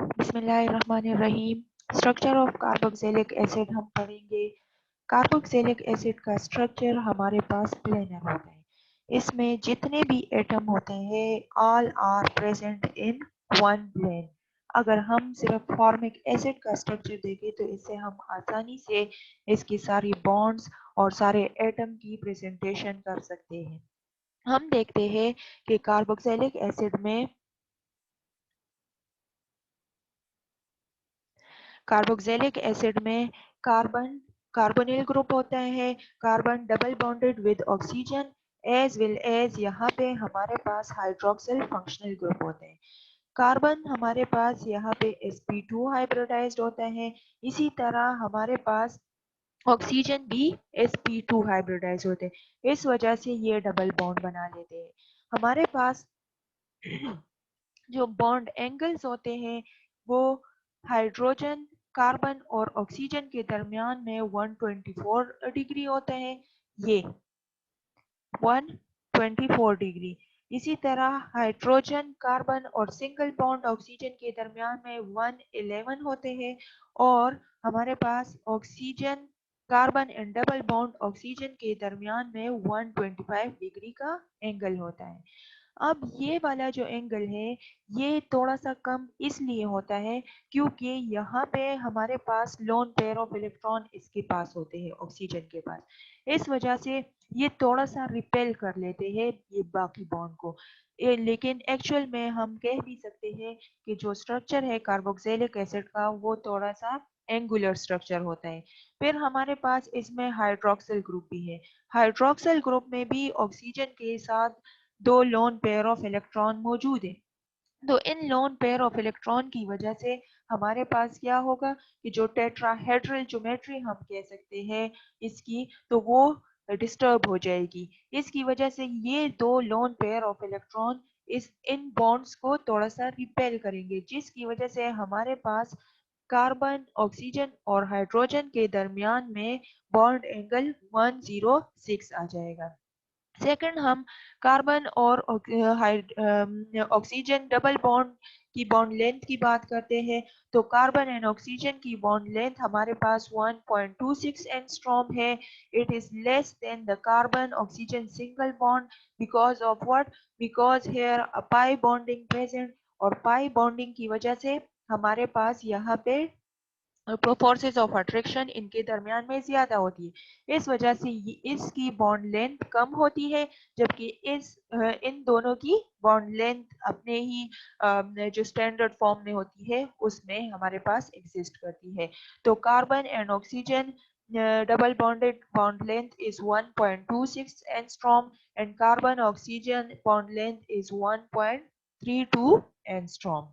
बिस्मिल्लाहिर्रहमानिर्रहीम। Structure of carboxylic acid हम पढ़ेंगे। कार्बोक्सिलिक एसिड का स्ट्रक्चर हमारे पास प्लेनर होता है। इसमें जितने भी एटम होते हैं all are present in one plane. अगर हम सिर्फ फॉर्मिक एसिड का स्ट्रक्चर देखें तो इससे हम आसानी से इसकी सारी बॉन्ड्स और सारे एटम की प्रेजेंटेशन कर सकते हैं। हम देखते हैं कि कार्बोक्सिलिक एसिड में कार्बोनिल ग्रुप होता है। Carbon double bonded with oxygen as well as यहाँ पे हमारे पास हाइड्रोक्सिल फंक्शनल ग्रुप होते हैं। कार्बन हमारे पास यहाँ पे sp2 हाइब्रिडाइज्ड होता है। इसी तरह हमारे पास ऑक्सीजन भी sp2 हाइब्रिडाइज होते हैं। इस वजह से ये डबल बॉन्ड बना लेते हैं। हमारे पास जो बॉन्ड एंगल्स होते हैं वो हाइड्रोजन कार्बन और ऑक्सीजन के दरमियान में 124 डिग्री होता है। ये 124 डिग्री। इसी तरह हाइड्रोजन कार्बन और सिंगल बॉन्ड ऑक्सीजन के दरमियान में 111 होते हैं और हमारे पास oxygen carbon and double bond oxygen के दरमियान में 125 डिग्री का एंगल होता है। अब ये वाला जो एंगल है ये थोड़ा सा कम इसलिए होता है क्योंकि यहाँ पे हमारे पास लोन पेयर ऑफ इलेक्ट्रॉन इसके पास होते हैं ऑक्सीजन के पास। इस वजह से ये थोड़ा सा रिपेल कर लेते हैं ये बाकी बॉन्ड को। लेकिन एक्चुअल में हम कह भी सकते हैं कि जो स्ट्रक्चर है कार्बोक्सिलिक एसिड का वो थोड़ा सा एंगुलर स्ट्रक्चर होता है। फिर हमारे पास इसमें हाइड्रोक्सिल ग्रुप भी है। हाइड्रोक्सिल ग्रुप में भी ऑक्सीजन के साथ दो लोन पेयर ऑफ इलेक्ट्रॉन मौजूद है। तो इन लोन पेयर ऑफ इलेक्ट्रॉन की वजह से हमारे पास क्या होगा कि जो टेट्राहेड्रल ज्योमेट्री हम कह सकते हैं इसकी, तो वो डिस्टर्ब हो जाएगी। इसकी वजह से ये दो लोन पेयर ऑफ इलेक्ट्रॉन इस इन बॉन्ड्स को थोड़ा सा रिपेल करेंगे, जिसकी वजह से हमारे पास कार्बन ऑक्सीजन और हाइड्रोजन के दरमियान में बॉन्ड एंगल 106 आ जाएगा। सेकंड हम कार्बन और ऑक्सीजन डबल बॉन्ड की बॉन्ड लेंथ की बात करते हैं। तो कार्बन एंड ऑक्सीजन की बॉन्ड लेंथ हमारे पास 1.26 एंगस्ट्रॉम है। It is less than the carbon oxygen single bond because of what, because here a pi bonding present. और पाई बॉन्डिंग की वजह से हमारे पास यहाँ पे फोर्सेस ऑफ अट्रैक्शन इनके दरमियान में ज्यादा होती है। इस वजह से इसकी बॉन्ड लेंथ कम होती है, जबकि इन दोनों की बॉन्ड लेंथ अपने ही जो स्टैंडर्ड फॉर्म में होती है उसमें हमारे पास एग्जिस्ट करती है। तो carbon and oxygen double bonded bond length is 1.26 angstrom and carbon oxygen bond length is 1.32 angstrom.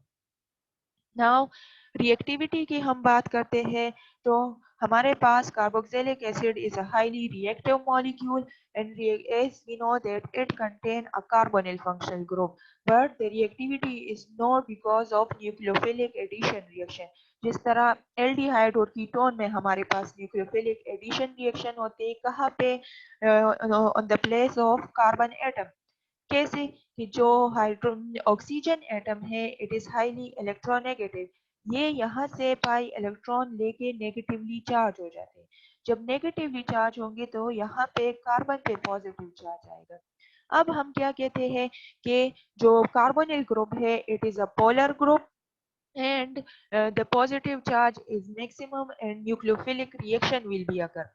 Now reactivity की हम बात करते हैं तो हमारे पास carboxylic acid is a highly reactive molecule and as we know that it contain a carbonyl functional group, but the reactivity is not because of nucleophilic addition reaction. जिस तरह एल्डिहाइड और कीटोन में हमारे पास न्यूक्लियोफिलिक एडिशन रिएक्शन होते हैं कहाँ पे, on the place of carbon atom. कैसे कि जो हाइड्रो ऑक्सीजन एटम है इट इज हाईली इलेक्ट्रोनेगेटिव। ये यहाँ से पाई इलेक्ट्रॉन लेके नेगेटिवली चार्ज हो जाते हैं। जब नेगेटिवली चार्ज होंगे तो यहाँ पे कार्बन पे पॉजिटिव चार्ज आएगा। अब हम क्या कहते हैं कि जो कार्बोनिल ग्रुप है it is a polar group and the positive charge is maximum and nucleophilic reaction will be occur।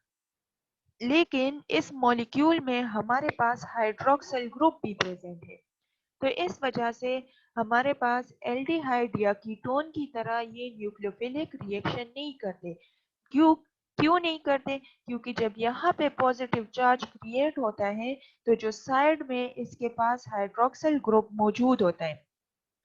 लेकिन इस मॉलिक्यूल में हमारे पास हाइड्रोक्सिल ग्रुप भी प्रेजेंट है। तो इस वजह से हमारे पास एल्डिहाइड या कीटोन की तरह ये न्यूक्लियोफिलिक रिएक्शन नहीं करते। क्यों क्यों नहीं करते? क्योंकि जब यहाँ पे पॉजिटिव चार्ज क्रिएट होता है तो जो साइड में इसके पास हाइड्रोक्सिल ग्रुप मौजूद होता है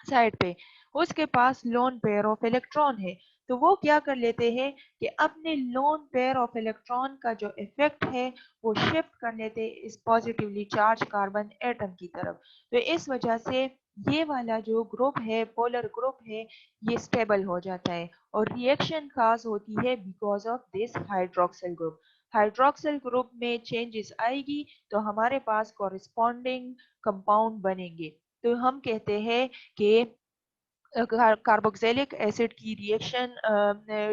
साइड पे, उसके पास लोन पेयर ऑफ इलेक्ट्रॉन है। तो वो क्या कर लेते हैं कि अपने लोन पेयर ऑफ इलेक्ट्रॉन का जो इफेक्ट है वो शिफ्ट कर लेते हैं इस पॉजिटिवली चार्ज कार्बन एटम की तरफ। तो इस वजह से ये वाला जो ग्रुप है पोलर ग्रुप है ये स्टेबल हो जाता है और रिएक्शन खास होती है because of this hydroxyl group. Hydroxyl group में चेंजेस आएगी तो हमारे पास कॉरेस्पॉन्डिंग कंपाउंड बनेंगे। तो हम कहते हैं कि कार्बोक्सिलिक एसिड की reaction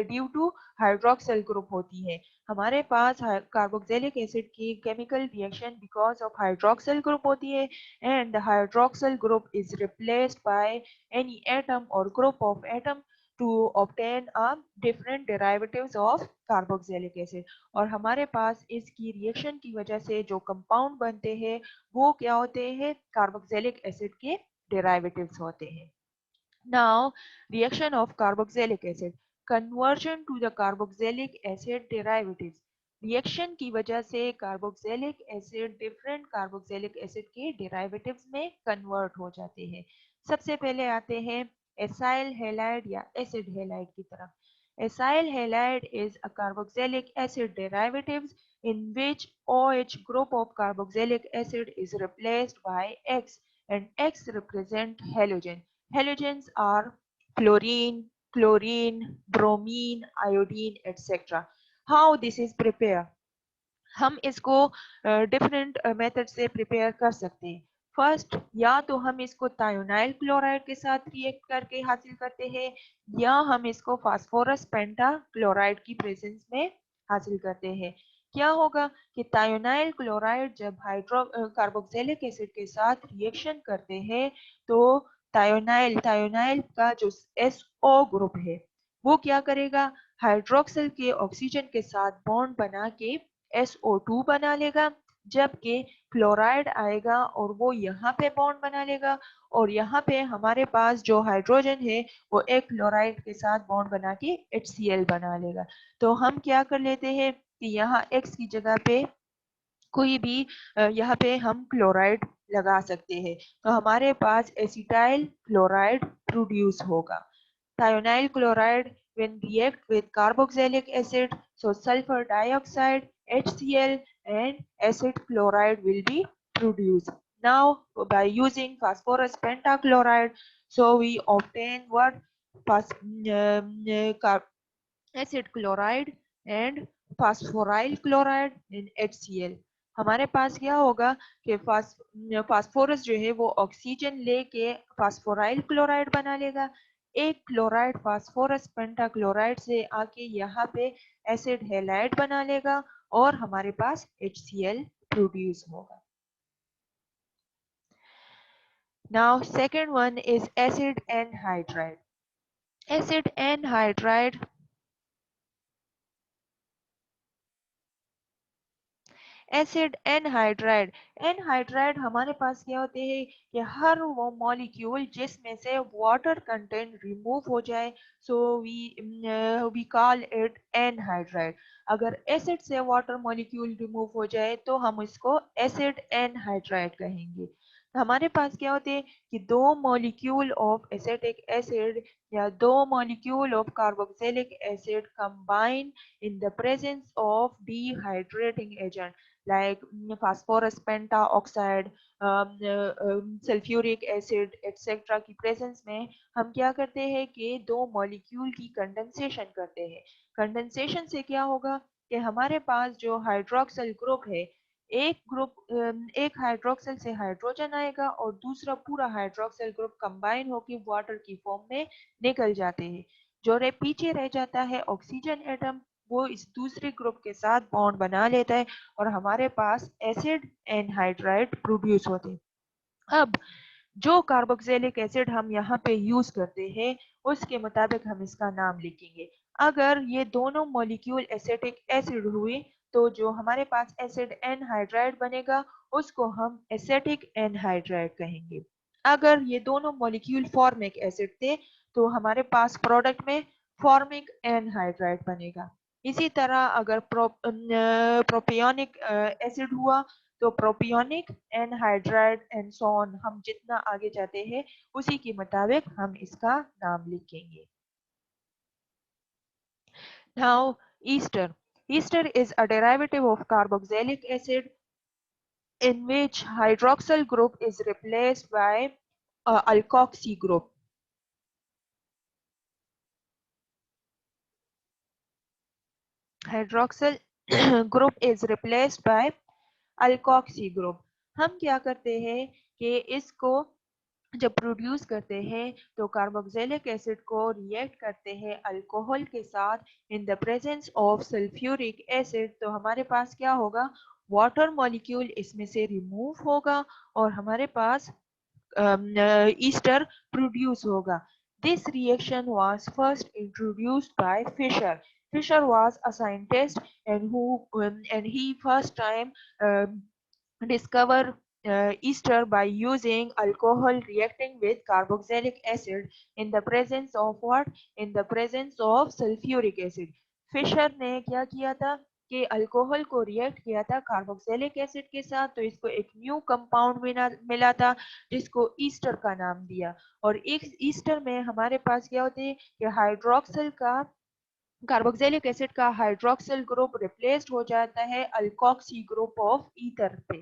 due to hydroxyl group होती है। हमारे पास कार्बोक्सिलिक एसिड की chemical reaction because of hydroxyl group होती है and the hydroxyl group is replaced by any atom और group of atom to obtain a different derivatives of carboxylic acid. और हमारे पास इसकी रिएक्शन की वजह से जो कंपाउंड बनते हैं वो क्या होते हैं, कार्बोक्सिलिक एसिड के डेरिवेटिव्स होते हैं। Now, reaction of carboxylic acid. Conversion to the carboxylic acid derivatives. Reaction की वजह से carboxylic acid different carboxylic acid के डेरिवेटिव्स में कन्वर्ट हो जाते हैं। सबसे पहले आते हैं एसाइल हैलाइड या एसिड हैलाइड की तरफ। Acyl halide is a carboxylic acid derivatives in which OH group of carboxylic acid is replaced by X and X represent halogen. Halogens are fluorine, chlorine, bromine, iodine, etc. How this is prepared? हम इसको different method से prepare कर सकते हैं। First, या तो हम इसको थायोनाइल क्लोराइड के साथ रिएक्ट करके हासिल करते हैं या हम इसको फास्फोरस पेंटा क्लोराइड की प्रेजेंस में हासिल करते हैं। क्या होगा कि थायोनाइल क्लोराइड जब हाइड्रो कार्बोक्सिलिक एसिड के साथ रिएक्शन करते हैं तो थायोनाइल का जो SO ग्रुप है वो क्या करेगा, हाइड्रोक्सिल के ऑक्सीजन के साथ बॉन्ड बना के SO2 बना लेगा, जबकि क्लोराइड आएगा और वो यहाँ पे बॉन्ड बना लेगा और यहाँ पे हमारे पास जो हाइड्रोजन है वो एक क्लोराइड के साथ बॉन्ड बना के HCl बना लेगा। तो हम क्या कर लेते हैं कि यहाँ X की जगह पे कोई भी यहाँ पे हम क्लोराइड लगा सकते हैं, तो हमारे पास एसिटाइल क्लोराइड प्रोड्यूस होगा। Thionyl chloride when react with carboxylic acid, so sulfur dioxide, HCl and acid chloride will be produced. Now by using phosphorus pentachloride, so we obtain what? Acid chloride and phosphoryl chloride in HCl. हमारे पास क्या होगा कि phosphorus जो है वो oxygen लेके फास्फोराइल chloride बना लेगा। एक क्लोराइड फास्फोरस पेंटाक्लोराइड से आके यहाँ पे एसिड हैलाइड बना लेगा और हमारे पास HCl प्रोड्यूस होगा। Now second one is acid anhydride. Acid anhydride acid anhydride. Anhydride हमारे पास क्या होते हैं कि हर वो मॉलिक्यूल जिसमें से वाटर कंटेंट रिमूव हो जाए, so we call it anhydride. अगर एसिड से वाटर मॉलिक्यूल रिमूव हो जाए तो हम इसको एसिड एनहाइड्राइड कहेंगे। हमारे पास क्या होते हैं कि दो मॉलिक्यूल ऑफ एसिटिक एसिड या दो molecule of carboxylic acid combine in the presence of dehydrating agent like phosphorus pentaoxide, sulfuric acid etc. की प्रेजेंस में हम क्या करते हैं कि दो मॉलिक्यूल की कंडेंसेशन करते हैं। कंडेंसेशन से क्या होगा कि हमारे पास जो हाइड्रोक्सिल ग्रुप है, एक हाइड्रोक्सिल से हाइड्रोजन आएगा और दूसरा पूरा हाइड्रोक्सिल ग्रुप कंबाइन होकर वाटर की फॉर्म में निकल जाते हैं। जो पीछे रह जाता है ऑक्सीजन एटम, वो इस दूसरे ग्रुप के साथ बॉन्ड बना लेता है और हमारे पास एसिड एनहाइड्राइड प्रोड्यूस होते हैं। अब जो कार्बोक्सिलिक एसिड हम यहाँ पे यूज करते हैं उसके मुताबिक हम इसका नाम लिखेंगे। अगर ये दोनों मॉलिक्यूल एसिटिक एसिड हुए तो जो हमारे पास एसिड एनहाइड्राइड बनेगा उसको हम एसिटिक एनहाइड्राइड कहेंगे। अगर ये दोनों मॉलिक्यूल फॉर्मिक एसिड थे तो हमारे पास प्रोडक्ट में फॉर्मिक एनहाइड्राइड बनेगा। इसी तरह अगर प्रोपियोनिक एसिड हुआ तो propionic anhydride and so on, हम जितना आगे जाते हैं उसी के मुताबिक हम इसका नाम लिखेंगे। Now ester. Ester is a derivative of carboxylic acid in which hydroxyl group is replaced by alkoxy group. Hydroxyl group is replaced by alkoxy group. हम क्या करते हैं कि इसको जब प्रोड्यूस करते हैं तो कार्बोक्सिलिक एसिड को रिएक्ट करते हैं अल्कोहल के साथ in the presence of sulphuric acid, तो हमारे पास क्या होगा, वाटर मॉलिक्यूल इसमें से रिमूव होगा और हमारे पास ईस्टर प्रोड्यूस होगा. This reaction was first introduced by Fischer. Fischer was a scientist and he first time um, discover ester by using alcohol reacting with carboxylic acid in the presence of what, in the presence of sulfuric acid. Fischer ने क्या किया था कि alcohol को react किया था carboxylic acid के साथ, तो इसको एक न्यू कंपाउंड मिला था जिसको ईस्टर का नाम दिया. और एक ईस्टर में हमारे पास क्या होते हैं कि हाइड्रोक्सिल का, कार्बोक्सिलिक एसिड का हाइड्रोक्सिल ग्रुप रिप्लेस्ड हो जाता है अल्कोक्सी ग्रुप ऑफ ईथर पे,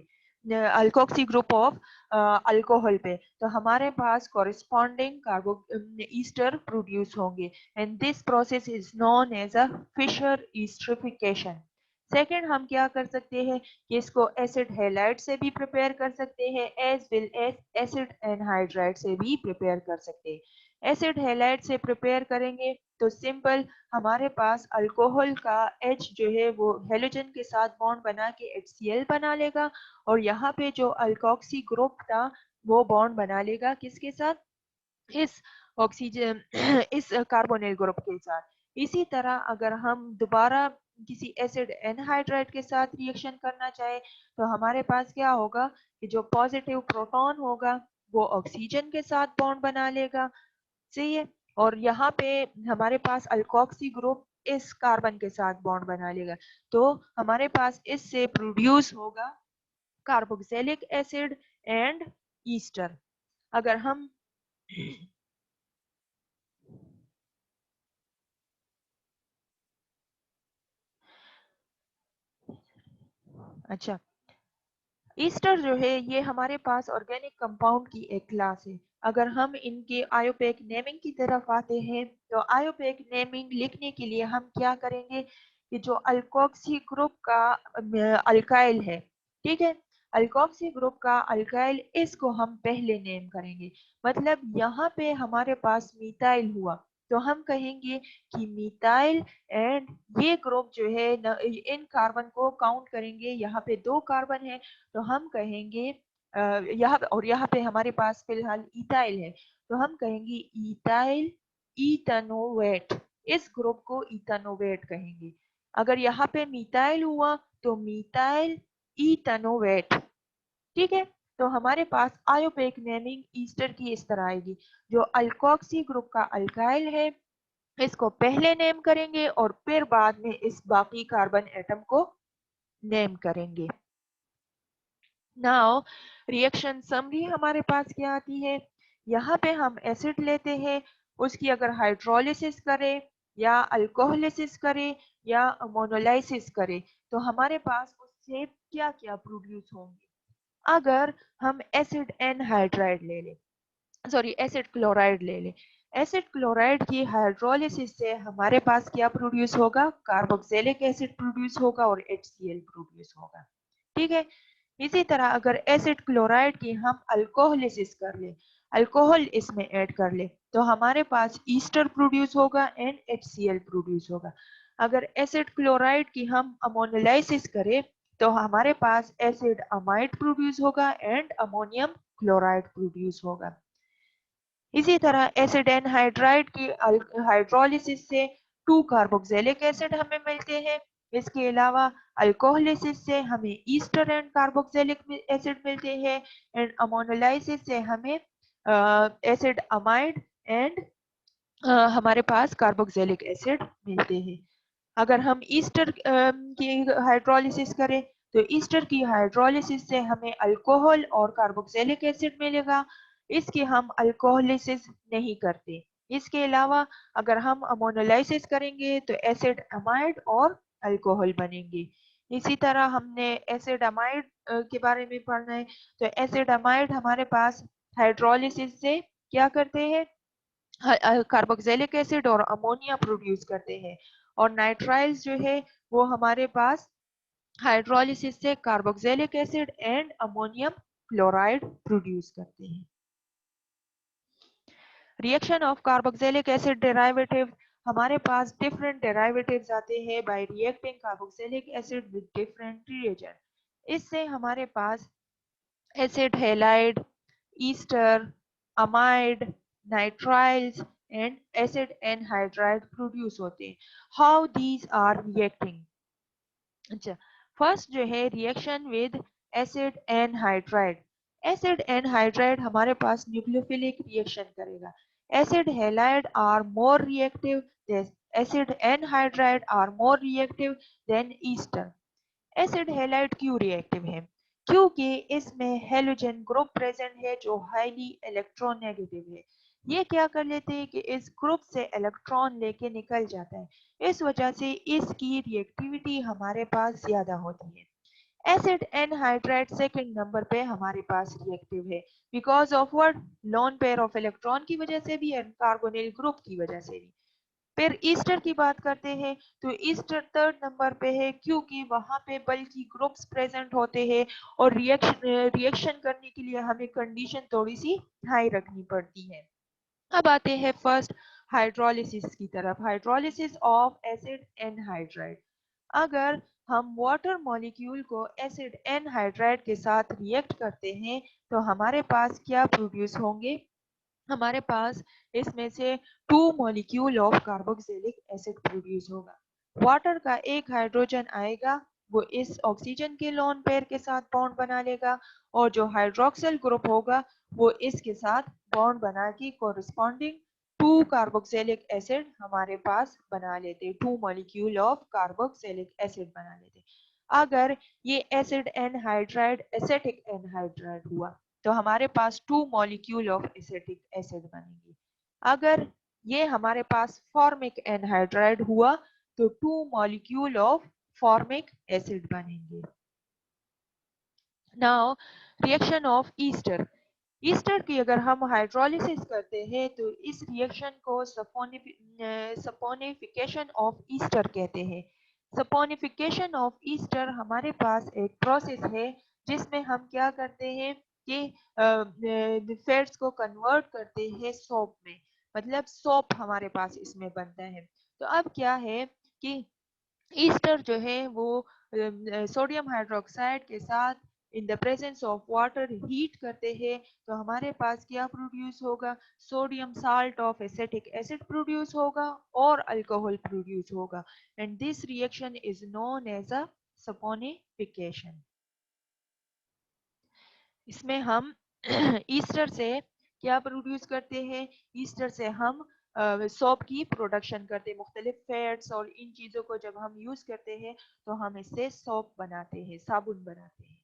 अल्कोक्सी ग्रुप ऑफ अल्कोहल पे, तो हमारे पास कॉरेस्पॉन्डिंग कार्बो ईस्टर प्रोड्यूस होंगे and this process is known as a Fischer esterification. Second, हम क्या कर सकते हैं कि इसको एसिड हैलाइड से भी प्रिपेयर कर सकते हैं as well as acid anhydride से भी प्रिपेयर कर सकते हैं. एसिड हैलाइड से प्रिपेयर करेंगे तो सिंपल हमारे पास अल्कोहल का H जो है वो हेलोजन के साथ बॉन्ड बना के HCl बना लेगा और यहाँ पे जो अल्कोक्सी ग्रुप था वो बॉन्ड बना लेगा किसके साथ, इस ऑक्सीजन इस कार्बोनिल ग्रुप के साथ. इसी तरह अगर हम दोबारा किसी एसिड एनहाइड्राइड के साथ रिएक्शन करना चाहे तो हमारे पास क्या होगा कि जो पॉजिटिव प्रोटॉन होगा वो ऑक्सीजन के साथ बॉन्ड बना लेगा, सही है, और यहाँ पे हमारे पास अल्कोक्सी ग्रुप इस कार्बन के साथ बॉन्ड बना लेगा, तो हमारे पास इससे प्रोड्यूस होगा कार्बोक्सिलिक एसिड एंड ईस्टर. अगर हम अच्छा, ईस्टर जो है ये हमारे पास ऑर्गेनिक कंपाउंड की एक क्लास है. अगर हम इनके आयोपेक नेमिंग की तरफ आते हैं तो आयोपेक नेमिंग लिखने के लिए हम क्या करेंगे कि जो अल्कोक्सी ग्रुप का अल्काइल है, ठीक है, अल्कोक्सी ग्रुप का अल्काइल इसको हम पहले नेम करेंगे. मतलब यहाँ पे हमारे पास मीथाइल हुआ तो हम कहेंगे कि मीथाइल एंड ये ग्रुप जो है इन कार्बन को काउंट करेंगे, यहाँ पे 2 कार्बन है तो हम कहेंगे यहाँ पे, और यहाँ पे हमारे पास फिलहाल इथाइल है तो हम कहेंगे इथाइल इथानोवेट, इस ग्रुप को इथानोवेट कहेंगे. अगर यहाँ पे मीथाइल हुआ तो मीथाइल इथानोवेट, ठीक है. तो हमारे पास आयोपेक नेमिंग ईस्टर की इस तरह आएगी, जो अल्कोक्सी ग्रुप का अल्काइल है इसको पहले नेम करेंगे और फिर बाद में इस बाकी कार्बन एटम को नेम करेंगे. नाउ रिएक्शन समरी हमारे पास क्या आती है, यहाँ पे हम एसिड लेते हैं, उसकी अगर हाइड्रोलिसिस करें या अल्कोहलिसिस करें या मोनोलाइसिस करें तो हमारे पास उससे क्या क्या प्रोड्यूस होंगे. अगर हम एसिड एनहाइड्राइड ले लें, सॉरी एसिड क्लोराइड ले लें, एसिड क्लोराइड की हाइड्रोलिसिस से हमारे पास क्या प्रोड्यूस होगा, कार्बोक्सिलिक एसिड प्रोड्यूस होगा और HCl प्रोड्यूस होगा, ठीक है. इसी तरह अगर एसिड क्लोराइड की हम अल्कोहलिसिस कर ले, अल्कोहल इसमें ऐड कर ले तो हमारे पास ईस्टर प्रोड्यूस होगा एंड HCl प्रोड्यूस होगा. अगर एसिड क्लोराइड की हम अमोनोलाइसिस करें तो हमारे पास एसिड अमाइड प्रोड्यूस होगा एंड अमोनियम क्लोराइड प्रोड्यूस होगा. इसी तरह एसिड एनहाइड्राइड की हाइड्रोलिसिस से 2 कार्बोक्सिलिक एसिड हमें मिलते हैं. इसके अलावा अल्कोहलिसिस से हमें ईस्टर एंड कार्बोक्सिलिक एसिड मिलते हैं एंड अमोनोलाइसिस से हमें एसिड अमाइड एंड हमारे पास कार्बोक्सिलिक एसिड मिलते हैं. अगर हम ईस्टर की हाइड्रोलिसिस करें तो ईस्टर की हाइड्रोलिसिस से हमें अल्कोहल और कार्बोक्सिलिक एसिड मिलेगा. इसकी हम अल्कोहलिसिस नहीं करते. इसके अलावा अगर हम अमोनोलाइसिस करेंगे तो एसिड अमाइड और अल्कोहल बनेंगे. इसी तरह हमने एसिड अमाइड के बारे में पढ़ना है, तो एसिड अमाइड हमारे पास हाइड्रोलिसिस से क्या करते हैं, कार्बोक्सिलिक एसिड और अमोनिया प्रोड्यूस करते हैं. और नाइट्राइल्स जो है वो हमारे पास हाइड्रोलिसिस से carboxylic acid and ammonium chloride produce करते हैं. Reaction of carboxylic acid derivative, हमारे पास डिफरेंट डेरिवेटिव्स आते हैं by reacting carboxylic acid with different reagent. इससे हमारे पास acid halide, ester, amide, nitriles and acid anhydride produce होते हैं। How these are reacting? अच्छा, फर्स्ट जो है reaction with acid anhydride. Acid anhydride हमारे पास न्यूक्लियोफिलिक रिएक्शन करेगा। Acid halide are more reactive, acid anhydride are more reactive than ester. Acid halide क्यों reactive है? क्योंकि इसमें हेलोजन ग्रुप प्रेजेंट है जो हाईली इलेक्ट्रोनेगेटिव है। ये क्या कर लेते हैं कि इस ग्रुप से इलेक्ट्रॉन लेके निकल जाता है, इस वजह से इसकी रिएक्टिविटी हमारे पास ज्यादा होती है। एसिड एनहाइड्राइड सेकंड नंबर पे हमारे पास रिएक्टिव है because of what? Lone pair of electron की वजह से भी एंड कार्बोनिल ग्रुप की वजह से भी। फिर ईस्टर की बात करते हैं तो ईस्टर थर्ड नंबर पे है क्योंकि वहां पे बल्कि ग्रुप्स प्रेजेंट होते हैं और रिएक्शन करने के लिए हमें कंडीशन थोड़ी सी हाई रखनी पड़ती है। अब आते हैं फर्स्ट हाइड्रोलिसिस की तरफ, हाइड्रोलिसिस ऑफ एसिड एनहाइड्राइड। अगर हम वाटर मॉलिक्यूल को एसिड एनहाइड्राइड के साथ रिएक्ट करते हैं तो हमारे पास क्या प्रोड्यूस होंगे? हमारे पास इसमें से 2 molecule of carboxylic acid produce होगा। वाटर का एक हाइड्रोजन आएगा, वो इस ऑक्सीजन के लोन पेयर के साथ बॉन्ड बना लेगा और जो हाइड्रोक्सिल ग्रुप होगा वो इसके साथ बॉन्ड बना के कोरिस्पॉन्डिंग 2 कार्बोक्सिलिक एसिड हमारे पास बना लेते, 2 मॉलिक्यूल ऑफ कार्बोक्सिलिक एसिड बना लेते। अगर ये एसिड एनहाइड्राइड एसिटिक एनहाइड्राइड हुआ तो हमारे पास 2 मॉलिक्यूल ऑफ एसिटिक एसिड बनेंगे। अगर ये हमारे पास फॉर्मिक एनहाइड्राइड हुआ तो 2 मॉलिक्यूल ऑफ फॉर्मिक एसिड बनेंगे। Now reaction of Easter. Easter की अगर हम हाइड्रोलिसिस करते हैं तो इस रिएक्शन को सपोनिफिकेशन ऑफ ईस्टर कहते हैं। सपोनिफिकेशन ऑफ ईस्टर हमारे पास एक प्रोसेस है जिसमें हम क्या करते हैं कि फैट्स को कन्वर्ट करते हैं सोप में, मतलब सोप हमारे पास इसमें बनता है। तो अब क्या है कि ईस्टर जो है वो सोडियम हाइड्रोक्साइड के साथ in the presence of water heat करते हैं तो हमारे पास क्या प्रोड्यूस होगा? Sodium salt of acetic acid produce होगा और अल्कोहल प्रोड्यूस होगा and this reaction is known as a saponification. इसमें हम ईस्टर से क्या प्रोड्यूस करते हैं? ईस्टर से हम सोप की प्रोडक्शन करते हैं। मुख्तलिफ फैट्स और इन चीज़ों को जब हम यूज़ करते हैं तो हम इससे सोप बनाते हैं, साबुन बनाते हैं।